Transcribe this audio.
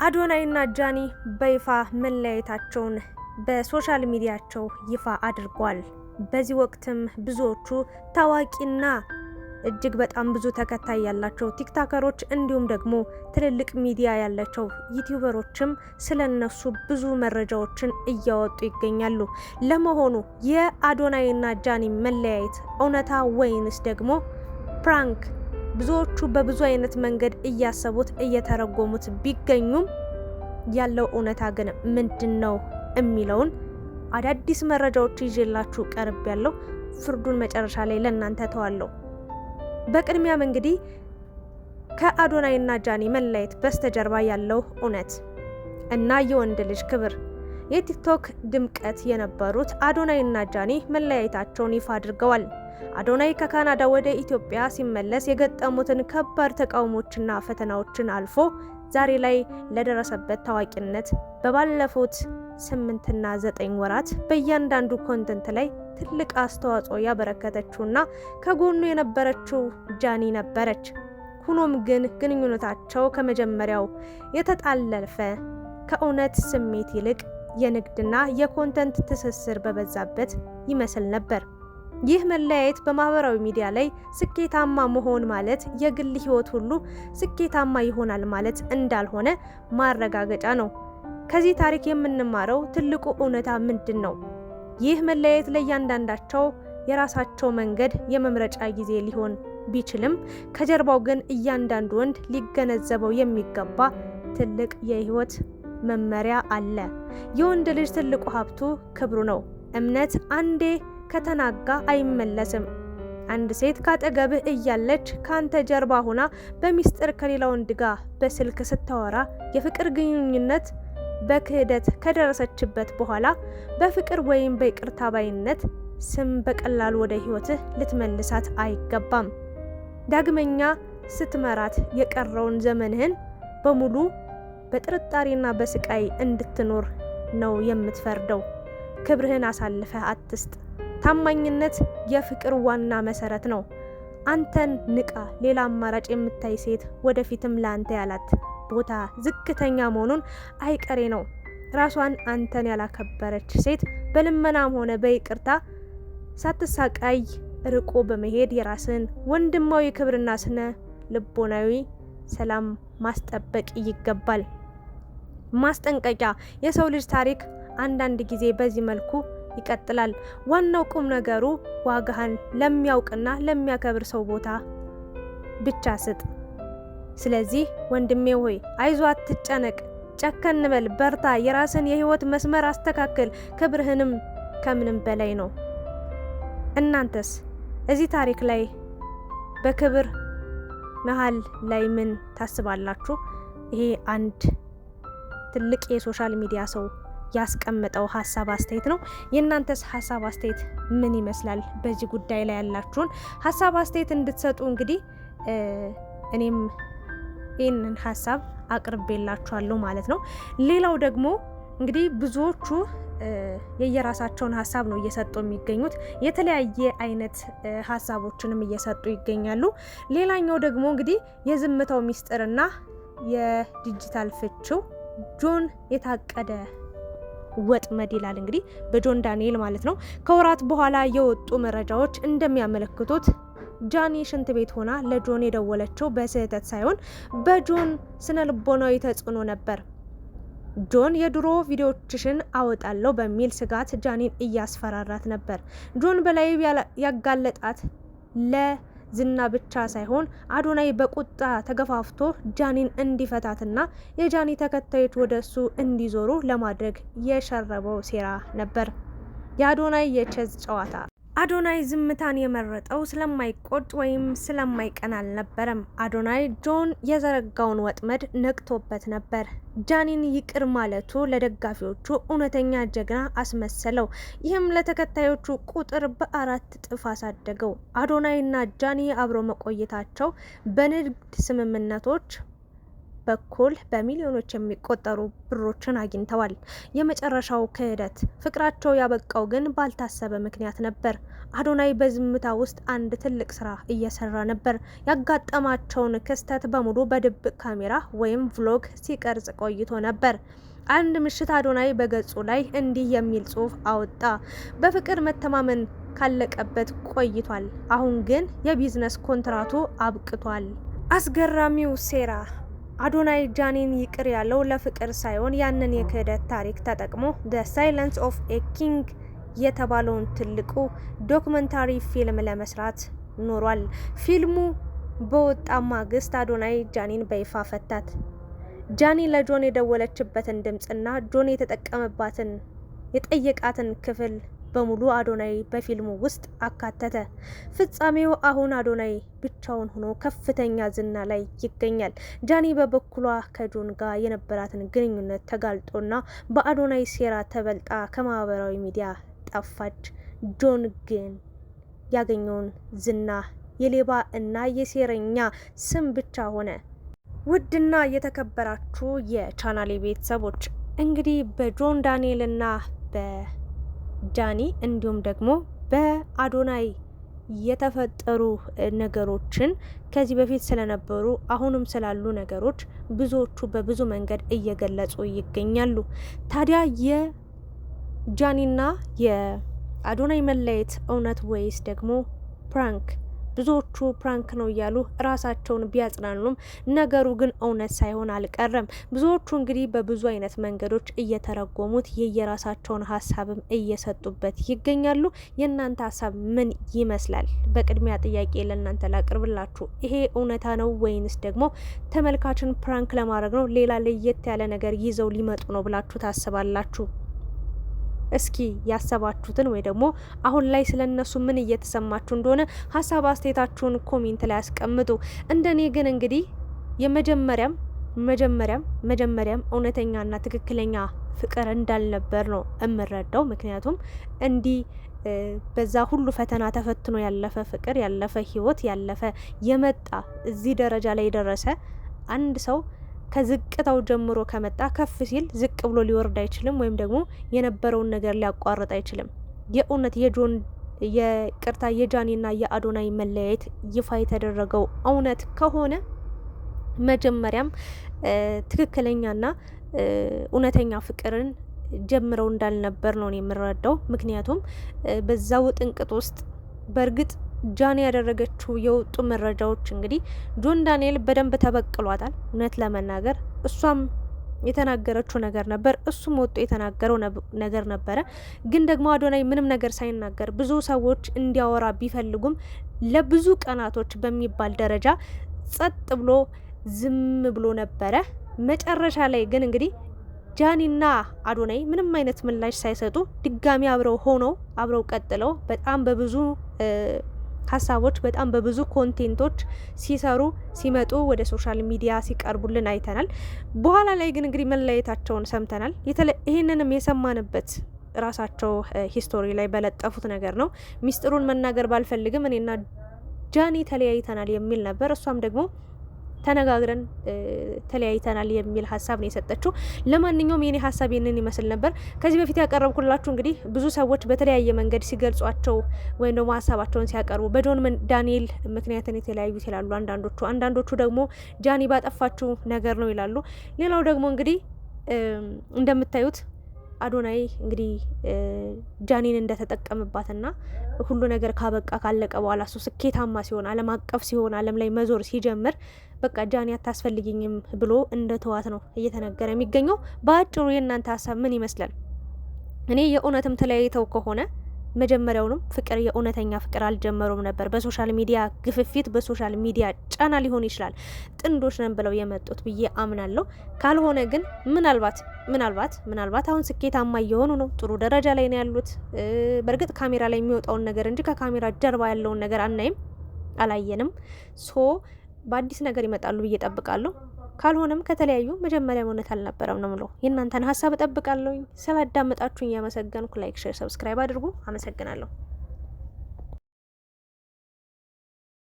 አዶናይና ጃኒ በይፋ መለያየታቸውን በሶሻል ሚዲያቸው ይፋ አድርጓል። በዚህ ወቅትም ብዙዎቹ ታዋቂና እጅግ በጣም ብዙ ተከታይ ያላቸው ቲክቶከሮች እንዲሁም ደግሞ ትልልቅ ሚዲያ ያላቸው ዩቲዩበሮችም ስለነሱ ብዙ መረጃዎችን እያወጡ ይገኛሉ። ለመሆኑ የአዶናይና ጃኒ መለያየት እውነታ ወይንስ ደግሞ ፕራንክ? ብዙዎቹ በብዙ አይነት መንገድ እያሰቡት እየተረጎሙት ቢገኙም ያለው እውነታ ግን ምንድነው የሚለውን አዳዲስ መረጃዎች ይዤላችሁ ቀርብ ያለው ፍርዱን መጨረሻ ላይ ለእናንተ ተዋለሁ። በቅድሚያም እንግዲህ ከአዶናይና ጃኒ መለያየት በስተጀርባ ያለው እውነት እና የወንድ ልጅ ክብር የቲክቶክ ድምቀት የነበሩት አዶናይና ጃኒ መለያየታቸውን ይፋ አድርገዋል። አዶናይ ከካናዳ ወደ ኢትዮጵያ ሲመለስ የገጠሙትን ከባድ ተቃውሞችና ፈተናዎችን አልፎ ዛሬ ላይ ለደረሰበት ታዋቂነት በባለፉት 8 እና 9 ወራት በእያንዳንዱ ኮንተንት ላይ ትልቅ አስተዋጽኦ ያበረከተችውና ከጎኑ የነበረችው ጃኒ ነበረች። ሆኖም ግን ግንኙነታቸው ከመጀመሪያው የተጣለፈ ከእውነት ስሜት ይልቅ የንግድና የኮንተንት ትስስር በበዛበት ይመስል ነበር። ይህ መለያየት በማህበራዊ ሚዲያ ላይ ስኬታማ መሆን ማለት የግል ህይወት ሁሉ ስኬታማ ይሆናል ማለት እንዳልሆነ ማረጋገጫ ነው። ከዚህ ታሪክ የምንማረው ትልቁ እውነታ ምንድን ነው? ይህ መለያየት ለእያንዳንዳቸው የራሳቸው መንገድ የመምረጫ ጊዜ ሊሆን ቢችልም ከጀርባው ግን እያንዳንዱ ወንድ ሊገነዘበው የሚገባ ትልቅ የህይወት መመሪያ አለ። የወንድ ልጅ ትልቁ ሀብቱ ክብሩ ነው። እምነት አንዴ ከተናጋ አይመለስም። አንድ ሴት ካጠገብህ እያለች ካንተ ጀርባ ሆና በሚስጥር ከሌላ ወንድ ጋር በስልክ ስታወራ የፍቅር ግንኙነት በክህደት ከደረሰችበት በኋላ በፍቅር ወይም በይቅርታ ባይነት ስም በቀላሉ ወደ ህይወትህ ልትመልሳት አይገባም። ዳግመኛ ስትመራት የቀረውን ዘመንህን በሙሉ በጥርጣሬና በስቃይ እንድትኖር ነው የምትፈርደው። ክብርህን አሳልፈህ አትስጥ። ታማኝነት የፍቅር ዋና መሰረት ነው። አንተን ንቃ ሌላ አማራጭ የምታይ ሴት ወደፊትም ለአንተ ያላት ቦታ ዝቅተኛ መሆኑን አይቀሬ ነው። ራሷን አንተን ያላከበረች ሴት በልመናም ሆነ በይቅርታ ሳትሳቃይ ርቆ በመሄድ የራስን ወንድማዊ ክብርና ስነ ልቦናዊ ሰላም ማስጠበቅ ይገባል። ማስጠንቀቂያ፣ የሰው ልጅ ታሪክ አንዳንድ ጊዜ በዚህ መልኩ ይቀጥላል። ዋናው ቁም ነገሩ ዋጋህን ለሚያውቅና ለሚያከብር ሰው ቦታ ብቻ ስጥ። ስለዚህ ወንድሜ ሆይ አይዞ፣ አትጨነቅ፣ ጨከን በል፣ በርታ፣ የራስን የህይወት መስመር አስተካክል። ክብርህንም ከምንም በላይ ነው። እናንተስ እዚህ ታሪክ ላይ በክብር መሃል ላይ ምን ታስባላችሁ? ይሄ አንድ ትልቅ የሶሻል ሚዲያ ሰው ያስቀመጠው ሀሳብ አስተያየት ነው። የእናንተስ ሀሳብ አስተያየት ምን ይመስላል? በዚህ ጉዳይ ላይ ያላችሁን ሀሳብ አስተያየት እንድትሰጡ እንግዲህ እኔም ይህንን ሀሳብ አቅርቤላችኋለሁ ማለት ነው። ሌላው ደግሞ እንግዲህ ብዙዎቹ የየራሳቸውን ሀሳብ ነው እየሰጡ የሚገኙት። የተለያየ አይነት ሀሳቦችንም እየሰጡ ይገኛሉ። ሌላኛው ደግሞ እንግዲህ የዝምታው ሚስጥርና የዲጂታል ፍቺው ጆን የታቀደ ወጥመድ ይላል እንግዲህ በጆን ዳንኤል ማለት ነው። ከወራት በኋላ የወጡ መረጃዎች እንደሚያመለክቱት ጃኒ ሽንት ቤት ሆና ለጆን የደወለችው በስህተት ሳይሆን በጆን ስነልቦናዊ ተጽዕኖ ነበር። ጆን የድሮ ቪዲዮዎችሽን አወጣለሁ በሚል ስጋት ጃኒን እያስፈራራት ነበር። ጆን በላይ ያጋለጣት ለዝና ብቻ ሳይሆን አዶናይ በቁጣ ተገፋፍቶ ጃኒን እንዲፈታትና የጃኒ ተከታዮች ወደሱ እንዲዞሩ ለማድረግ የሸረበው ሴራ ነበር። የአዶናይ የቼዝ ጨዋታ። አዶናይ ዝምታን የመረጠው ስለማይቆጥ ወይም ስለማይቀና አልነበረም። አዶናይ ጆን የዘረጋውን ወጥመድ ነቅቶበት ነበር። ጃኒን ይቅር ማለቱ ለደጋፊዎቹ እውነተኛ ጀግና አስመሰለው። ይህም ለተከታዮቹ ቁጥር በ4 እጥፍ አሳደገው። አዶናይና ጃኒ አብረው መቆየታቸው በንግድ ስምምነቶች በኩል በሚሊዮኖች የሚቆጠሩ ብሮችን አግኝተዋል። የመጨረሻው ክህደት። ፍቅራቸው ያበቃው ግን ባልታሰበ ምክንያት ነበር። አዶናይ በዝምታ ውስጥ አንድ ትልቅ ስራ እየሰራ ነበር። ያጋጠማቸውን ክስተት በሙሉ በድብቅ ካሜራ ወይም ቭሎግ ሲቀርጽ ቆይቶ ነበር። አንድ ምሽት አዶናይ በገጹ ላይ እንዲህ የሚል ጽሑፍ አወጣ። በፍቅር መተማመን ካለቀበት ቆይቷል። አሁን ግን የቢዝነስ ኮንትራቱ አብቅቷል። አስገራሚው ሴራ። አዶናይ ጃኒን ይቅር ያለው ለፍቅር ሳይሆን ያንን የክህደት ታሪክ ተጠቅሞ ዘ ሳይለንስ ኦፍ ኤ ኪንግ የተባለውን ትልቁ ዶክመንታሪ ፊልም ለመስራት ኖሯል። ፊልሙ በወጣ ማግስት አዶናይ ጃኒን በይፋ ፈታት። ጃኒ ለጆን የደወለችበትን ድምፅና ጆን የተጠቀመባትን የጠየቃትን ክፍል በሙሉ አዶናይ በፊልሙ ውስጥ አካተተ። ፍጻሜው አሁን አዶናይ ብቻውን ሆኖ ከፍተኛ ዝና ላይ ይገኛል። ጃኒ በበኩሏ ከጆን ጋር የነበራትን ግንኙነት ተጋልጦና በአዶናይ ሴራ ተበልጣ ከማህበራዊ ሚዲያ ጠፋች። ጆን ግን ያገኘውን ዝና የሌባ እና የሴረኛ ስም ብቻ ሆነ። ውድና የተከበራችሁ የቻናሌ ቤተሰቦች እንግዲህ በጆን ዳንኤል እና በጃኒ እንዲሁም ደግሞ በአዶናይ የተፈጠሩ ነገሮችን ከዚህ በፊት ስለነበሩ አሁንም ስላሉ ነገሮች ብዙዎቹ በብዙ መንገድ እየገለጹ ይገኛሉ። ታዲያ የጃኒና የአዶናይ መለየት እውነት ወይስ ደግሞ ፕራንክ? ብዙዎቹ ፕራንክ ነው እያሉ ራሳቸውን ቢያጽናኑም ነገሩ ግን እውነት ሳይሆን አልቀረም። ብዙዎቹ እንግዲህ በብዙ አይነት መንገዶች እየተረጎሙት የየራሳቸውን ሀሳብም እየሰጡበት ይገኛሉ። የእናንተ ሀሳብ ምን ይመስላል? በቅድሚያ ጥያቄ ለእናንተ ላቅርብላችሁ። ይሄ እውነታ ነው ወይንስ ደግሞ ተመልካችን ፕራንክ ለማድረግ ነው? ሌላ ለየት ያለ ነገር ይዘው ሊመጡ ነው ብላችሁ ታስባላችሁ? እስኪ ያሰባችሁትን ወይ ደግሞ አሁን ላይ ስለነሱ ምን እየተሰማችሁ እንደሆነ ሀሳብ አስተያየታችሁን ኮሜንት ላይ አስቀምጡ። እንደኔ ግን እንግዲህ መጀመሪያም እውነተኛና ትክክለኛ ፍቅር እንዳልነበር ነው እምረዳው። ምክንያቱም እንዲህ በዛ ሁሉ ፈተና ተፈትኖ ያለፈ ፍቅር፣ ያለፈ ህይወት፣ ያለፈ የመጣ እዚህ ደረጃ ላይ የደረሰ አንድ ሰው ከዝቅታው ጀምሮ ከመጣ ከፍ ሲል ዝቅ ብሎ ሊወርድ አይችልም፣ ወይም ደግሞ የነበረውን ነገር ሊያቋርጥ አይችልም። የእውነት የጃኒና የአዶናይ መለያየት ይፋ የተደረገው እውነት ከሆነ መጀመሪያም ትክክለኛና እውነተኛ ፍቅርን ጀምረው እንዳልነበር ነው የምረዳው። ምክንያቱም በዛው ጥንቅጥ ውስጥ በእርግጥ ጃኒ ያደረገችው የወጡ መረጃዎች እንግዲህ ጆን ዳንኤል በደንብ ተበቅሏታል። እውነት ለመናገር እሷም የተናገረችው ነገር ነበር፣ እሱም ወጡ የተናገረው ነገር ነበረ። ግን ደግሞ አዶናይ ምንም ነገር ሳይናገር ብዙ ሰዎች እንዲያወራ ቢፈልጉም ለብዙ ቀናቶች በሚባል ደረጃ ጸጥ ብሎ ዝም ብሎ ነበረ። መጨረሻ ላይ ግን እንግዲህ ጃኒና አዶናይ ምንም አይነት ምላሽ ሳይሰጡ ድጋሚ አብረው ቀጥለው በጣም በብዙ ሀሳቦች በጣም በብዙ ኮንቴንቶች ሲመጡ ወደ ሶሻል ሚዲያ ሲቀርቡልን አይተናል። በኋላ ላይ ግን እንግዲህ መለየታቸውን ሰምተናል። ይህንንም የሰማንበት ራሳቸው ሂስቶሪ ላይ በለጠፉት ነገር ነው። ሚስጥሩን መናገር ባልፈልግም እኔና ጃኒ ተለያይተናል የሚል ነበር። እሷም ደግሞ ተነጋግረን ተለያይተናል የሚል ሀሳብ ነው የሰጠችው። ለማንኛውም የኔ ሀሳብ ይህንን ይመስል ነበር። ከዚህ በፊት ያቀረብኩላችሁ እንግዲህ ብዙ ሰዎች በተለያየ መንገድ ሲገልጿቸው ወይም ደግሞ ሀሳባቸውን ሲያቀርቡ በጆን ዳንኤል ምክንያትን የተለያዩት ይላሉ አንዳንዶቹ ደግሞ ጃኒ ባጠፋችው ነገር ነው ይላሉ። ሌላው ደግሞ እንግዲህ እንደምታዩት አዶናይ እንግዲህ ጃኒን እንደተጠቀምባትና ሁሉ ነገር ካለቀ በኋላ እሱ ስኬታማ ሲሆን ዓለም አቀፍ ሲሆን ዓለም ላይ መዞር ሲጀምር በቃ ጃኒ አታስፈልጊኝም ብሎ እንደተዋት ነው እየተነገረ የሚገኘው። በአጭሩ የእናንተ ሀሳብ ምን ይመስላል? እኔ የእውነትም ተለያይተው ከሆነ መጀመሪያውንም ፍቅር የእውነተኛ ፍቅር አልጀመሩም ነበር። በሶሻል ሚዲያ ግፍፊት፣ በሶሻል ሚዲያ ጫና ሊሆን ይችላል ጥንዶች ነን ብለው የመጡት ብዬ አምናለሁ። ካልሆነ ግን ምናልባት አሁን ስኬታማ እየሆኑ ነው፣ ጥሩ ደረጃ ላይ ነው ያሉት። በእርግጥ ካሜራ ላይ የሚወጣውን ነገር እንጂ ከካሜራ ጀርባ ያለውን ነገር አላየንም። በአዲስ ነገር ይመጣሉ ብዬ ጠብቃለሁ። ካልሆነም ከተለያዩ መጀመሪያ እውነት አልነበረም ነው ምለው። የእናንተን ሀሳብ እጠብቃለሁ። ስላዳመጣችሁኝ ያመሰገንኩ። ላይክ፣ ሼር፣ ሰብስክራይብ አድርጉ። አመሰግናለሁ።